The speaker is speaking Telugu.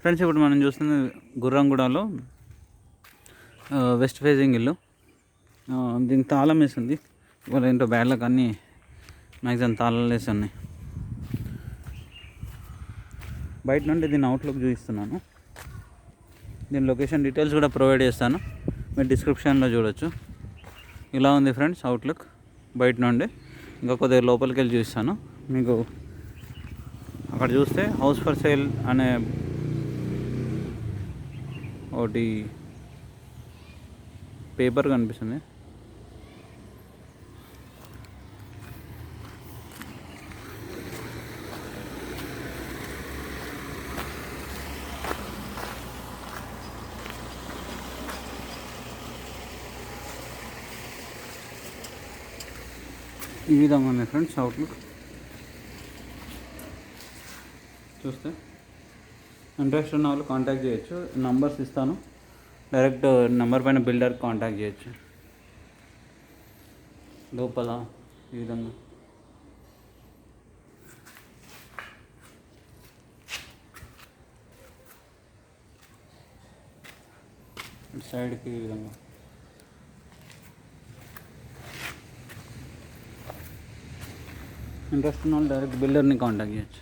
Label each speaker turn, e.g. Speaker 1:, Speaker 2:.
Speaker 1: ఫ్రెండ్స్ ఇప్పుడు మనం చూస్తుంది గుర్రంగూడలో వెస్ట్ ఫేసింగ్ ఇల్లు. దీనికి తాళం వేసింది. ఇవాళ ఏంటో బ్యాడ్లకు అన్నీ మ్యాక్సిమం తాళాలు వేసి ఉన్నాయి. బయట నుండి దీని అవుట్లుక్ చూపిస్తున్నాను. దీని లొకేషన్ డీటెయిల్స్ కూడా ప్రొవైడ్ చేస్తాను, మీరు డిస్క్రిప్షన్లో చూడొచ్చు. ఇలా ఉంది ఫ్రెండ్స్ అవుట్లుక్ బయట నుండి. ఇంకా కొద్దిగా లోపలికి వెళ్ళి చూపిస్తాను మీకు. అక్కడ చూస్తే హౌస్ ఫర్ సేల్ అనే ఒకటి పేపర్ కనిపిస్తుంది. ఈ విధంగా ఉంది ఫ్రెండ్స్ అవుట్లుక్. చూస్తే ఇంట్రెస్ట్ ఉన్న వాళ్ళు కాంటాక్ట్ చేయొచ్చు. నంబర్స్ ఇస్తాను, డైరెక్ట్ నెంబర్ పైన బిల్డర్ కాంటాక్ట్ చేయొచ్చు. లోపల ఈ విధంగా సైడ్కి ఈ విధంగా ఇంట్రెస్ట్ ఉన్న వాళ్ళు డైరెక్ట్ బిల్డర్ని కాంటాక్ట్ చేయొచ్చు.